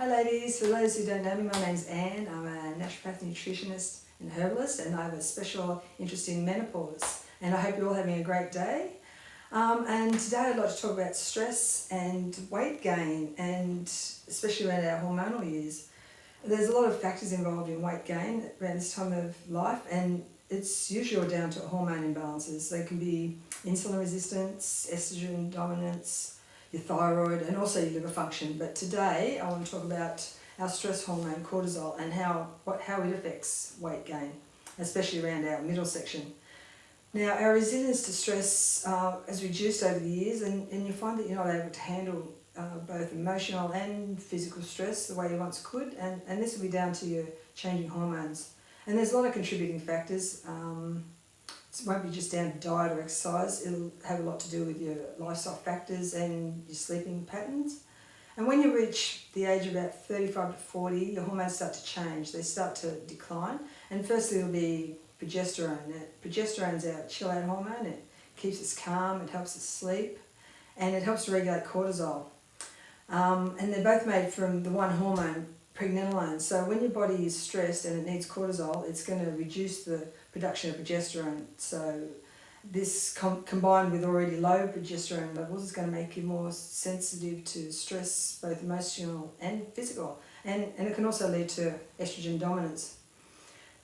Hi ladies, for those who don't know me, my name's Anne. I'm a naturopath nutritionist and herbalist, and I have a special interest in menopause. And I hope you're all having a great day. And today I'd like to talk about stress and weight gain, and especially around our hormonal years. There's a lot of factors involved in weight gain around this time of life, and it's usually all down to hormone imbalances. They can be insulin resistance, estrogen dominance, your thyroid, and also your liver function. But today I want to talk about our stress hormone cortisol and how it affects weight gain, especially around our middle section. Now, our resilience to stress has reduced over the years, and you find that you're not able to handle both emotional and physical stress the way you once could, and this will be down to your changing hormones. And there's a lot of contributing factors. It won't be just down to diet or exercise. It'll have a lot to do with your lifestyle factors and your sleeping patterns. And when you reach the age of about 35 to 40, your hormones start to change. They start to decline. And firstly, it'll be progesterone. Progesterone's our chill-out hormone. It keeps us calm, it helps us sleep, and it helps to regulate cortisol. And they're both made from the one hormone, pregnenolone. So when your body is stressed and it needs cortisol, it's going to reduce the production of progesterone. So this combined with already low progesterone levels is going to make you more sensitive to stress, both emotional and physical. And it can also lead to estrogen dominance.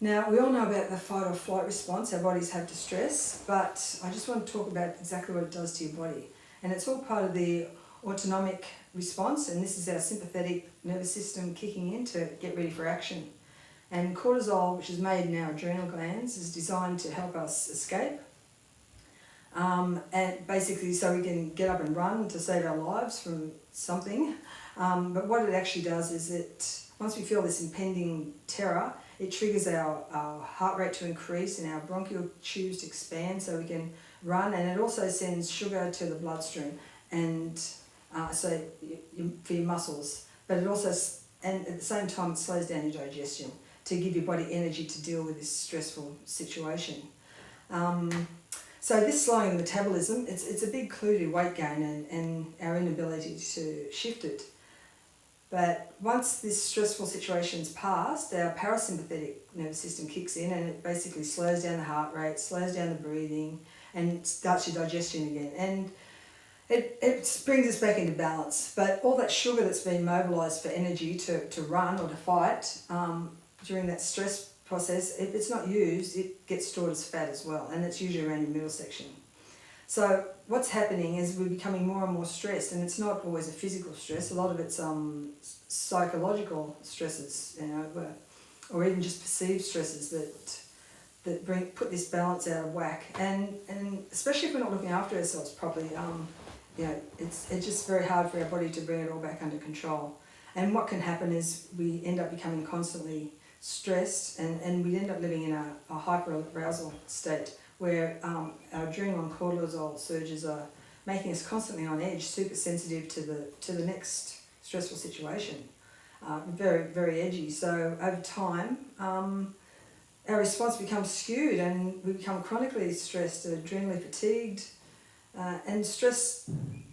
Now, we all know about the fight or flight response our bodies have to stress, but I just want to talk about exactly what it does to your body. And it's all part of the autonomic response, and this is our sympathetic nervous system kicking in to get ready for action. And cortisol, which is made in our adrenal glands, is designed to help us escape, and basically so we can get up and run to save our lives from something. But what it actually does is once we feel this impending terror, it triggers our heart rate to increase and our bronchial tubes to expand so we can run, and it also sends sugar to the bloodstream and so for your muscles. But it also, and at the same time, it slows down your digestion to give your body energy to deal with this stressful situation. So this slowing of metabolism, it's a big clue to weight gain and our inability to shift it. But once this stressful situation's passed, our parasympathetic nervous system kicks in, and it basically slows down the heart rate, slows down the breathing, and starts your digestion again. And it brings us back into balance. But all that sugar that's been mobilised for energy to run or to fight during that stress process, if it's not used, it gets stored as fat as well, and it's usually around your middle section. So what's happening is we're becoming more and more stressed, and it's not always a physical stress. A lot of it's psychological stresses, or even just perceived stresses that put this balance out of whack. And especially if we're not looking after ourselves properly, it's just very hard for our body to bring it all back under control. And what can happen is we end up becoming constantly stressed, and we end up living in a hyper-arousal state where our adrenal and cortisol surges are making us constantly on edge, super sensitive to the next stressful situation, very, very edgy. So over time, our response becomes skewed, and we become chronically stressed, adrenally fatigued, and stress,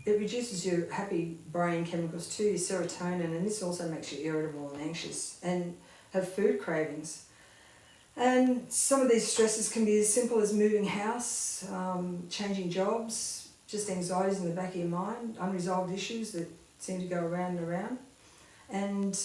it reduces your happy brain chemicals too, your serotonin, and this also makes you irritable and anxious and have food cravings. And some of these stresses can be as simple as moving house, changing jobs, just anxieties in the back of your mind, unresolved issues that seem to go around and around. And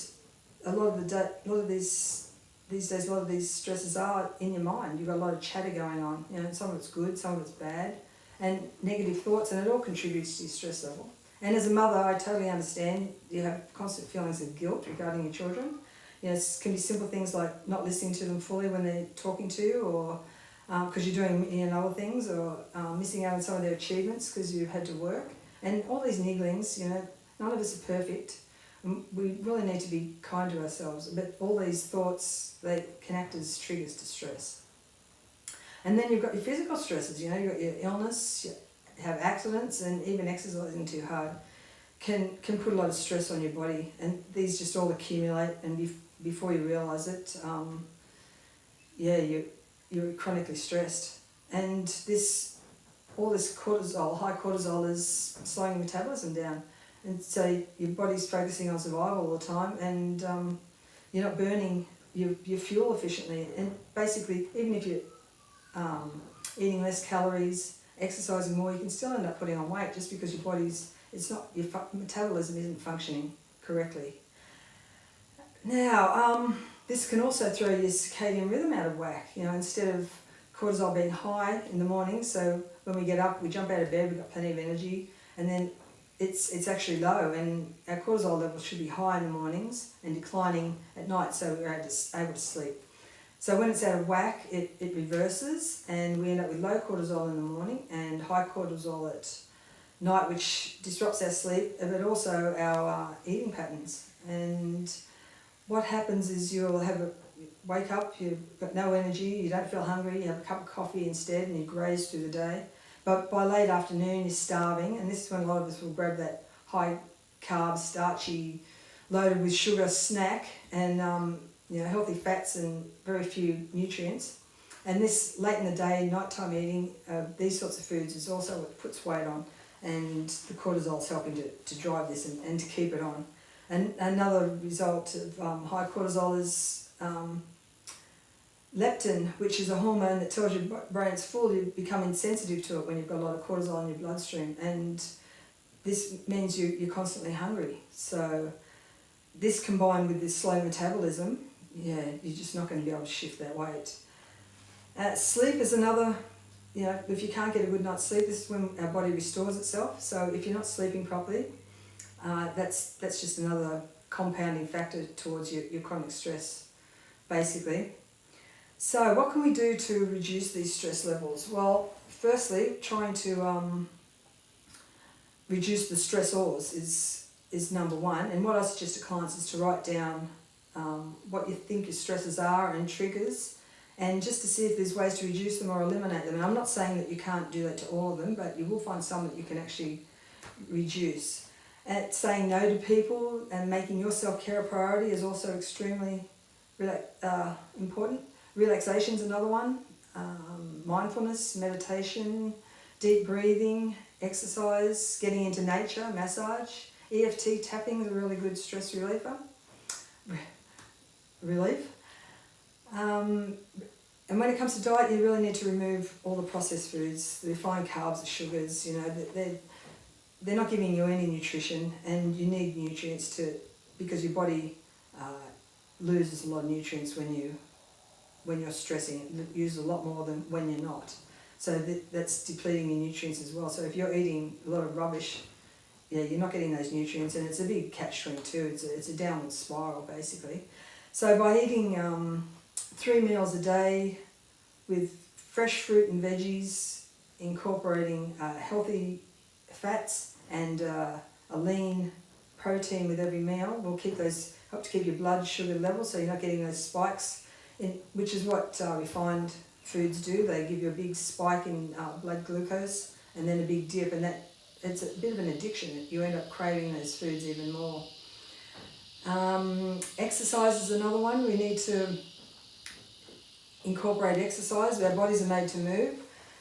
a lot of these days, a lot of these stresses are in your mind. You've got a lot of chatter going on. Some of it's good, some of it's bad, and negative thoughts, and it all contributes to your stress level. And as a mother, I totally understand you have constant feelings of guilt regarding your children. It can be simple things like not listening to them fully when they're talking to you, or because you're doing other things, or missing out on some of their achievements because you've had to work. And all these nigglings, none of us are perfect. We really need to be kind to ourselves. But all these thoughts, they can act as triggers to stress. And then you've got your physical stresses. You've got your illness, you have accidents, and even exercising too hard can put a lot of stress on your body. And these just all accumulate, and before you realise it, you're chronically stressed. And all this cortisol, high cortisol, is slowing metabolism down. And so your body's focusing on survival all the time, and you're not burning your fuel efficiently. And basically, even if you're eating less calories, exercising more, you can still end up putting on weight just because your metabolism isn't functioning correctly. Now, this can also throw your circadian rhythm out of whack. Instead of cortisol being high in the morning, so when we get up, we jump out of bed, we've got plenty of energy, and then it's actually low, and our cortisol levels should be high in the mornings and declining at night, so we're able to sleep. So when it's out of whack, it reverses, and we end up with low cortisol in the morning and high cortisol at night, which disrupts our sleep, but also our eating patterns. And what happens is you'll wake up, you've got no energy, you don't feel hungry, you have a cup of coffee instead, and you graze through the day. But by late afternoon, you're starving, and this is when a lot of us will grab that high carb, starchy, loaded with sugar snack, and healthy fats and very few nutrients. And this late in the day, nighttime eating, these sorts of foods is also what puts weight on, and the cortisol is helping to drive this and to keep it on. And another result of high cortisol is leptin, which is a hormone that tells your brain it's full. You become insensitive to it when you've got a lot of cortisol in your bloodstream, and this means you're constantly hungry. So this combined with this slow metabolism, you're just not going to be able to shift that weight. Sleep is another, if you can't get a good night's sleep, this is when our body restores itself. So if you're not sleeping properly, that's just another compounding factor towards your chronic stress, basically. So what can we do to reduce these stress levels? Well, firstly, trying to reduce the stressors is number one. And what I suggest to clients is to write down what you think your stresses are and triggers, and just to see if there's ways to reduce them or eliminate them. And I'm not saying that you can't do that to all of them, but you will find some that you can actually reduce. And saying no to people and making your self-care a priority is also extremely important. Relaxation's another one. Mindfulness, meditation, deep breathing, exercise, getting into nature, massage. EFT tapping is a really good stress reliever. And when it comes to diet, you really need to remove all the processed foods, the refined carbs, the sugars. They're not giving you any nutrition, and you need nutrients because your body loses a lot of nutrients when you're stressing. It uses a lot more than when you're not. So that's depleting your nutrients as well. So if you're eating a lot of rubbish, you're not getting those nutrients, and it's a big catch-22. It's a downward spiral, basically. So by eating 3 meals a day with fresh fruit and veggies, incorporating healthy fats and a lean protein with every meal, will help to keep your blood sugar levels, so you're not getting those spikes, which is what refined foods do. They give you a big spike in blood glucose and then a big dip, and it's a bit of an addiction. You end up craving those foods even more. Exercise is another one. We need to incorporate exercise. Our bodies are made to move.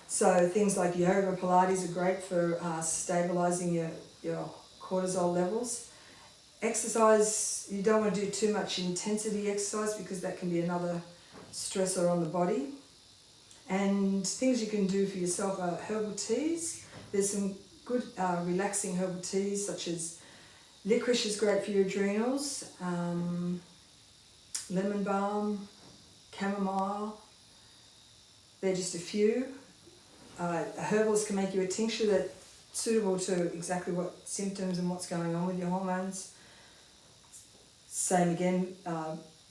So things like yoga, Pilates are great for stabilising your cortisol levels. Exercise, you don't want to do too much intensity exercise because that can be another stressor on the body. And things you can do for yourself are herbal teas. There's some good relaxing herbal teas, such as licorice is great for your adrenals, lemon balm, chamomile. They're just a few. A herbalist can make you a tincture that's suitable to exactly what symptoms and what's going on with your hormones. Same again,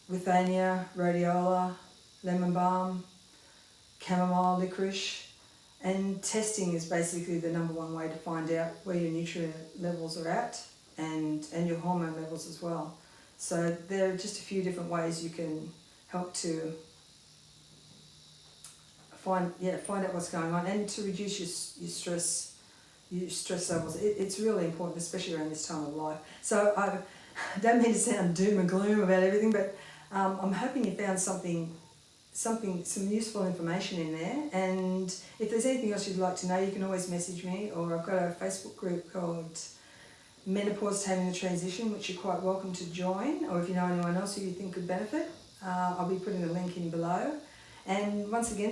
withania, rhodiola, lemon balm, chamomile, licorice. And testing is basically the number one way to find out where your nutrient levels are at and your hormone levels as well. So there are just a few different ways you can help to find out what's going on and to reduce your stress levels. It's really important, especially around this time of life. So I don't mean to sound doom and gloom about everything, but I'm hoping you found some useful information in there. And if there's anything else you'd like to know, you can always message me, or I've got a Facebook group called menopause Taming the Transition, which you're quite welcome to join, or if you know anyone else who you think could benefit, I'll be putting the link in below. And once again,